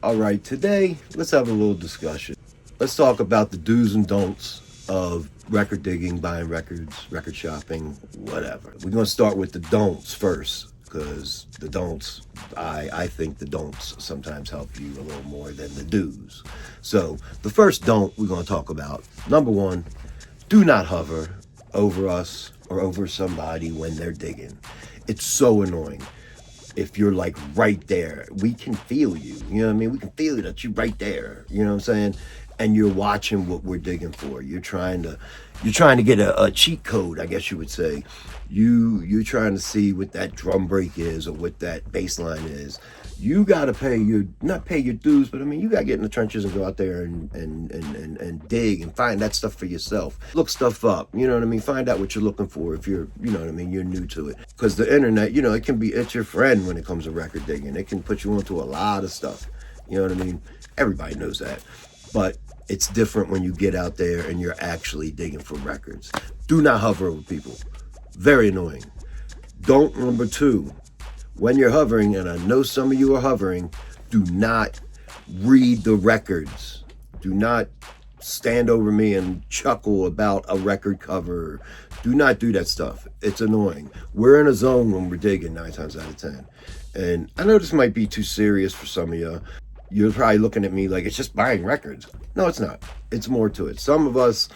All right, today let's have a little discussion. Let's talk about the do's and don'ts of record digging, buying records, record shopping, whatever. We're going to start with the don'ts first, because the don'ts, I think the don'ts sometimes help you a little more than the do's. So the first don't we're going to talk about, number one, do not hover over us or over somebody when they're digging. It's so annoying. If you're like right there, we can feel you. You know what I mean? We can feel that you're right there. You know what I'm saying? And you're watching what we're digging for. You're trying to get a cheat code, I guess you would say. You're trying to see what that drum break is or what that bass line is. You gotta not pay your dues, but I mean you gotta get in the trenches and go out there and dig and find that stuff for yourself. Look stuff up, you know what I mean? Find out what you're looking for if you're, you know what I mean, you're new to it. Because the internet, you know, it's your friend when it comes to record digging. It can put you onto a lot of stuff. You know what I mean? Everybody knows that. But it's different when you get out there and you're actually digging for records. Do not hover over people. Very annoying. Don't number two. When you're hovering, and I know some of you are hovering, do not read the records. Do not stand over me and chuckle about a record cover. Do not do that stuff. It's annoying. We're in a zone when we're digging 9 times out of 10. And I know this might be too serious for some of you. You're probably looking at me like it's just buying records. No, it's not. It's more to it. Some of us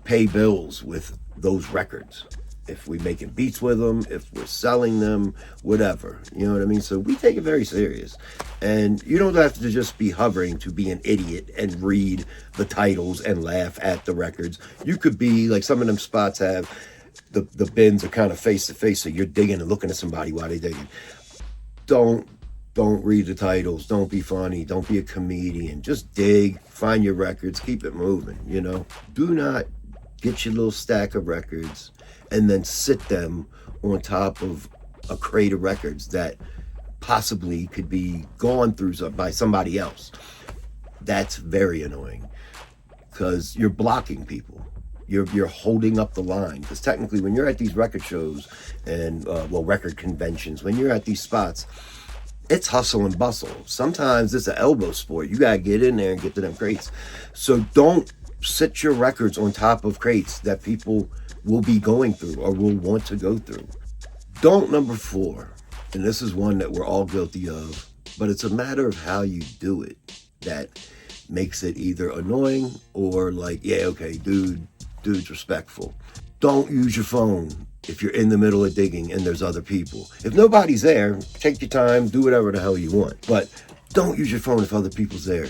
pay bills with those records. If we're making beats with them, if we're selling them, whatever, you know what I mean? So we take it very serious. And you don't have to just be hovering to be an idiot and read the titles and laugh at the records. You could be like some of them spots have the bins are kind of face to face, so you're digging and looking at somebody while they're digging. Don't read the titles. Don't be funny. Don't be a comedian. Just dig, find your records, keep it moving, you know? Do not get your little stack of records and then sit them on top of a crate of records that possibly could be gone through by somebody else. That's very annoying because you're blocking people. You're holding up the line, because technically when you're at these record shows and record conventions, when you're at these spots, it's hustle and bustle. Sometimes it's an elbow sport. You gotta get in there and get to them crates. So don't sit your records on top of crates that people will be going through or will want to go through. Don't number 4, and this is one that we're all guilty of, but it's a matter of how you do it that makes it either annoying or like, yeah, okay, dude's respectful. Don't use your phone if you're in the middle of digging and there's other people. If nobody's there, take your time, do whatever the hell you want. But don't use your phone if other people's there.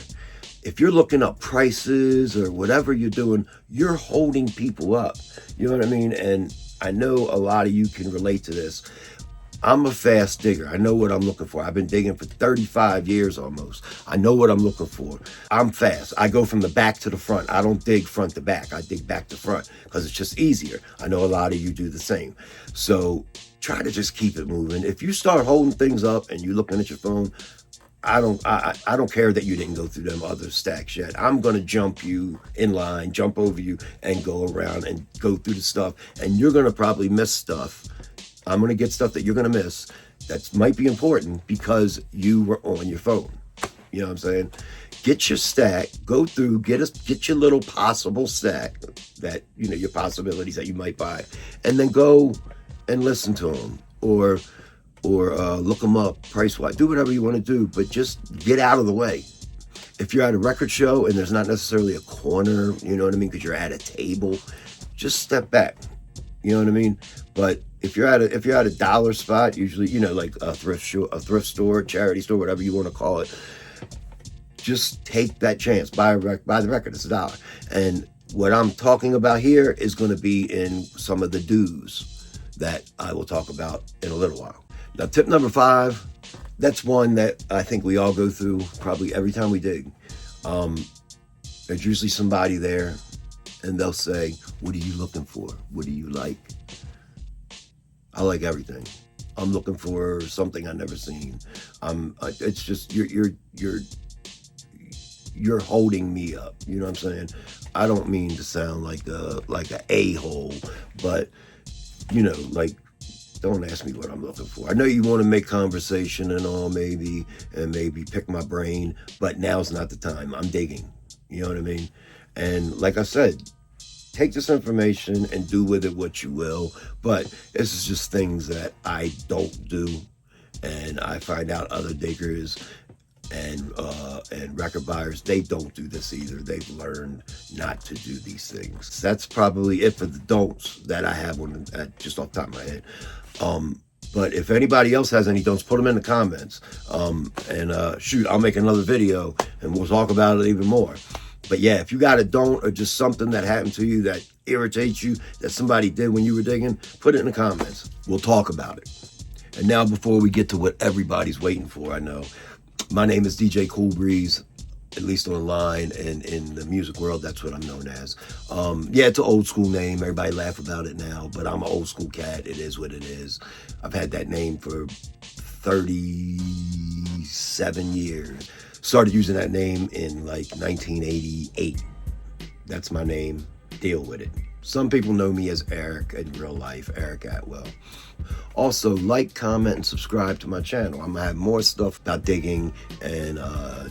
If you're looking up prices or whatever you're doing, you're holding people up. You know what I mean? And I know a lot of you can relate to this. I'm a fast digger. I know what I'm looking for. I've been digging for 35 years almost. I know what I'm looking for. I'm fast. I go from the back to the front. I don't dig front to back. I dig back to front because it's just easier. I know a lot of you do the same. So try to just keep it moving. If you start holding things up and you're looking at your phone, I don't care that you didn't go through them other stacks yet. I'm going to jump you in line, jump over you, and go around and go through the stuff. And you're going to probably miss stuff. I'm going to get stuff that you're going to miss that might be important because you were on your phone. You know what I'm saying? Get your stack, go through, get your little possible stack that, you know, your possibilities that you might buy, and then go and listen to them or look them up price-wise. Do whatever you want to do, but just get out of the way. If you're at a record show and there's not necessarily a corner, you know what I mean, because you're at a table, just step back. You know what I mean? But if you're at a dollar spot, usually, you know, like a thrift store, charity store, whatever you want to call it, just take that chance. Buy the record. It's $1. And what I'm talking about here is going to be in some of the do's that I will talk about in a little while. Now, tip number 5, that's one that I think we all go through probably every time we dig. There's usually somebody there, and they'll say, what are you looking for? What do you like? I like everything. I'm looking for something I've never seen. It's just, you're holding me up. You know what I'm saying? I don't mean to sound like a a-hole, but, you know, like, don't ask me what I'm looking for. I know you want to make conversation and all, maybe pick my brain, but now's not the time. I'm digging. You know what I mean? And like I said, take this information and do with it what you will. But this is just things that I don't do, and I find out other diggers and record buyers, they don't do this either. They've learned not to do these things. That's probably it for the don'ts that I have just off the top of my head. But if anybody else has any don'ts, put them in the comments. Shoot, I'll make another video and we'll talk about it even more. But yeah, if you got a don't or just something that happened to you that irritates you, that somebody did when you were digging, put it in the comments. We'll talk about it. And now, before we get to what everybody's waiting for, I know, my name is DJ Kool Breez, at least online and in the music world, that's what I'm known as. Yeah, it's an old school name. Everybody laugh about it now, but I'm an old school cat. It is what it is. I've had that name for 37 years. Started using that name in like 1988. That's my name. Deal with it. Some people know me as Eric in real life, Eric Atwell. Also, like, comment, and subscribe to my channel. I'm gonna have more stuff about digging and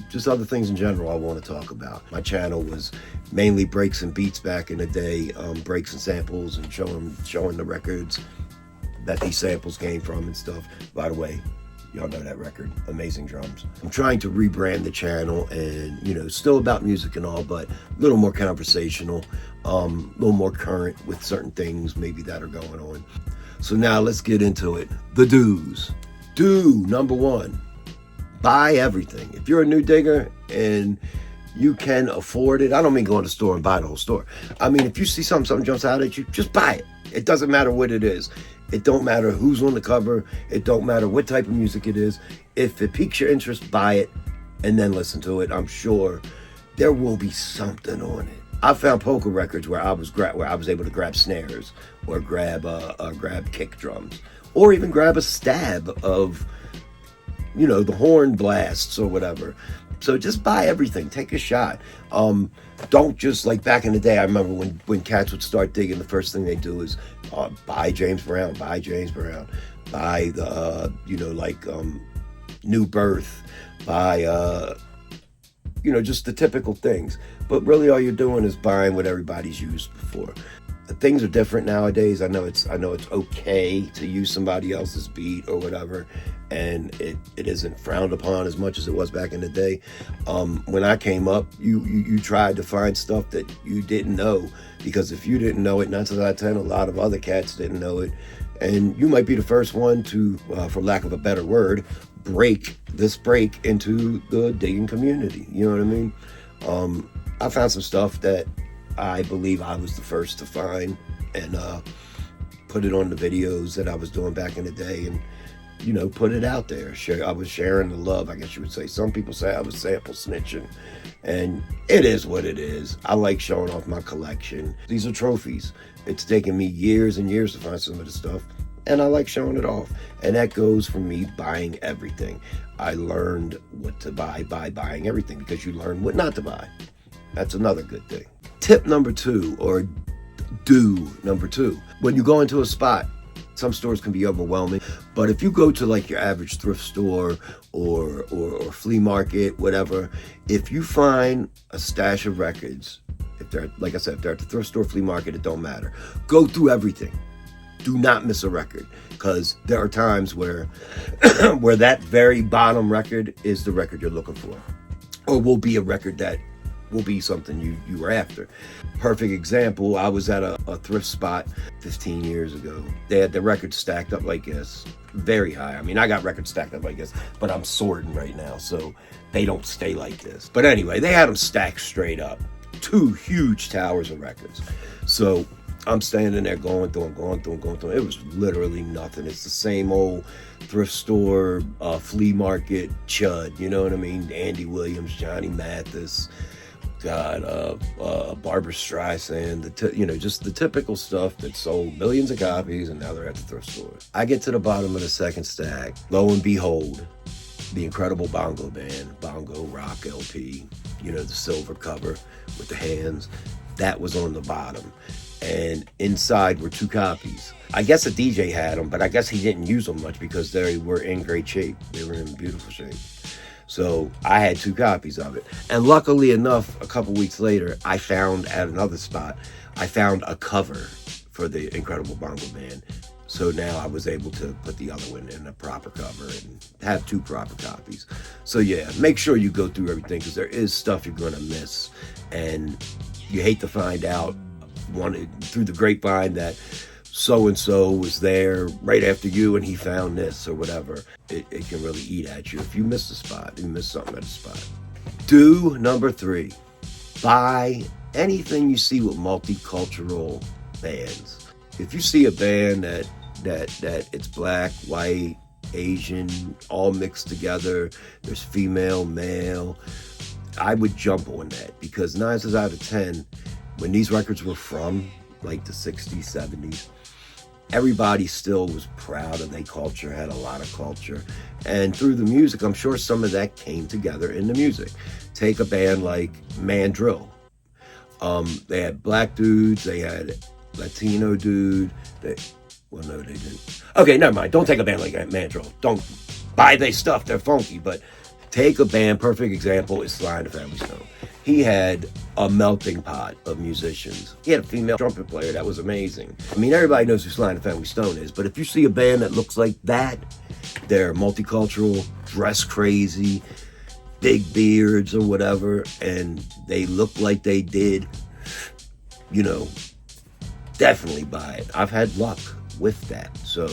just other things in general I want to talk about. My channel was mainly breaks and beats back in the day, breaks and samples, and showing the records that these samples came from and stuff. By the way, y'all know that record, amazing drums. I'm trying to rebrand the channel and, still about music and all, but a little more conversational, a little more current with certain things maybe that are going on. So now let's get into it. The do's. Do number one, buy everything. If you're a new digger and you can afford it, I don't mean go in the store and buy the whole store. I mean, if you see something jumps out at you, just buy it. It doesn't matter what it is. It don't matter who's on the cover. It don't matter what type of music it is. If it piques your interest, buy it and then listen to it. I'm sure there will be something on it. I found polka records where I was able to grab snares or grab kick drums, or even grab a stab of, the horn blasts or whatever. So just buy everything. Take a shot. Don't just, like back in the day, I remember when cats would start digging, the first thing they do is buy James Brown, buy the New Birth, buy just the typical things. But really all you're doing is buying what everybody's used before. Things are different nowadays. I know it's okay to use somebody else's beat or whatever, and it isn't frowned upon as much as it was back in the day. When I came up, you tried to find stuff that you didn't know, because if you didn't know it, 9 times out of 10, a lot of other cats didn't know it, and you might be the first one to, for lack of a better word, break into the digging community. You know what I mean? I found some stuff that I believe I was the first to find and put it on the videos that I was doing back in the day, and put it out there. I was sharing the love, I guess you would say. Some people say I was sample snitching, and it is what it is. I like showing off my collection. These are trophies. It's taken me years and years to find some of the stuff, and I like showing it off. And that goes for me buying everything. I learned what to buy by buying everything, because you learn what not to buy. That's another good thing. Tip number 2, or do number 2. When you go into a spot, some stores can be overwhelming, but if you go to like your average thrift store or flea market, whatever, if you find a stash of records, if they're, like I said, if they're at the thrift store, flea market, it don't matter. Go through everything. Do not miss a record, because there are times where where that very bottom record is the record you're looking for, or will be a record that will be something you were after. Perfect example, I was at a thrift spot 15 years ago. They had the records stacked up like this, very high. I mean, I got records stacked up like this, but I'm sorting right now, so they don't stay like this. But anyway, they had them stacked straight up. 2 huge towers of records. So I'm standing there going through them. It was literally nothing. It's the same old thrift store, flea market chud. You know what I mean? Andy Williams, Johnny Mathis, Barbra Streisand, just the typical stuff that sold millions of copies, and now they're at the thrift store. I get to the bottom of the second stack. Lo and behold, the Incredible Bongo Band, Bongo Rock LP, the silver cover with the hands, that was on the bottom. and inside were 2 copies. I guess a DJ had them, but I guess he didn't use them much because they were in great shape. They were in beautiful shape. So I had 2 copies of it. And luckily enough, a couple weeks later, I found at another spot, I found a cover for the Incredible Bongo Band. So now I was able to put the other one in a proper cover and have 2 proper copies. So yeah, make sure you go through everything because there is stuff you're gonna miss. And you hate to find out through the grapevine that so-and-so was there right after you and he found this or whatever. It can really eat at you if you miss a spot, you miss something at a spot. Do number 3, buy anything you see with multicultural bands. If you see a band that it's black, white, Asian, all mixed together, there's female, male, I would jump on that because 9 times out of 10, when these records were from like the 60s, 70s, everybody still was proud of their culture, had a lot of culture. And through the music, I'm sure some of that came together in the music. Take a band like Mandrill. They had black dudes, they had Latino dude. Well, no, they didn't. Okay, never mind. Don't take a band like Mandrill. Don't buy their stuff. They're funky. But take a band, perfect example is Sly and the Family Stone. He had a melting pot of musicians. He had a female trumpet player that was amazing. I mean, everybody knows who Sly and the Family Stone is, but if you see a band that looks like that, they're multicultural, dress crazy, big beards or whatever, and they look like they did, definitely buy it. I've had luck with that. So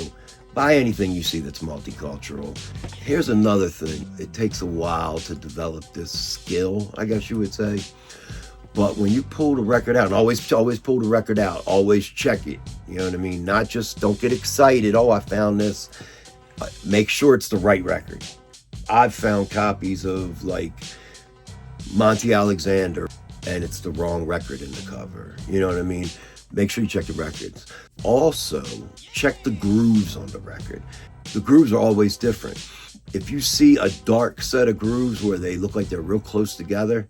buy anything you see that's multicultural. Here's another thing. It takes a while to develop this skill, I guess you would say. But when you pull the record out, and always pull the record out, always check it. You know what I mean? Not just, don't get excited. Oh, I found this. Make sure it's the right record. I've found copies of like Monty Alexander, and it's the wrong record in the cover. You know what I mean? Make sure you check the records. Also, check the grooves on the record. The grooves are always different. If you see a dark set of grooves where they look like they're real close together,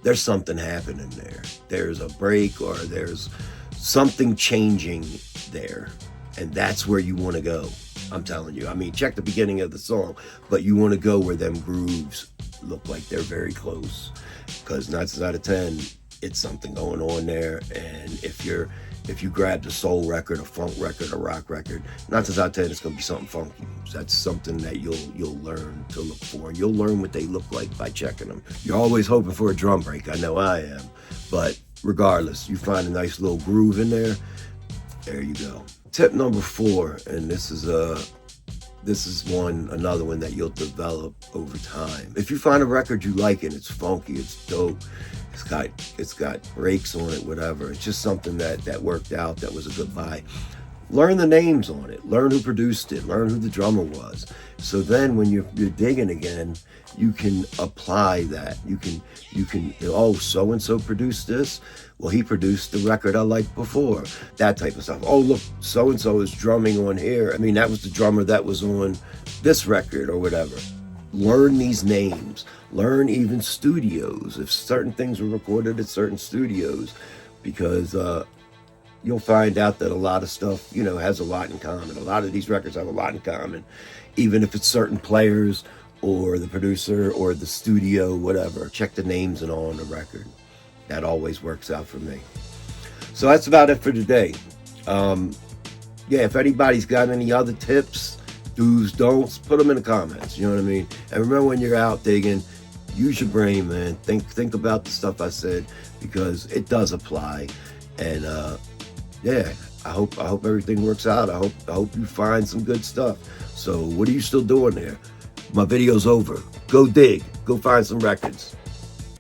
there's something happening there. There's a break or there's something changing there. And that's where you want to go. I'm telling you. I mean, check the beginning of the song, but you want to go where them grooves look like they're very close. Because 9 times out of 10, it's something going on there. And if you grab the soul record, a funk record, a rock record, 9 times out of 10, it's going to be something funky. So that's something that you'll learn to look for. And you'll learn what they look like by checking them. You're always hoping for a drum break. I know I am. But regardless, you find a nice little groove in there. There you go. Tip number 4, and this is another one that you'll develop over time. If you find a record you like and it's funky, it's dope, it's got breaks on it, whatever, it's just something that worked out, that was a good buy. Learn the names on it, learn who produced it, learn who the drummer was. So then when you're digging again, you can apply that. You can, oh, so-and-so produced this. Well, he produced the record I liked before. That type of stuff. Oh, look, so-and-so is drumming on here. I mean, that was the drummer that was on this record or whatever. Learn these names. Learn even studios. If certain things were recorded at certain studios, because you'll find out that a lot of stuff, has a lot in common. A lot of these records have a lot in common, even if it's certain players or the producer or the studio, whatever. Check the names and all on the record. That always works out for me. So that's about it for today. If anybody's got any other tips, do's, don'ts, put them in the comments. You know what I mean? And remember, when you're out digging, use your brain, man. Think about the stuff I said, because it does apply. And I hope everything works out. I hope you find some good stuff. So what are you still doing there? My video's over. Go dig. Go find some records.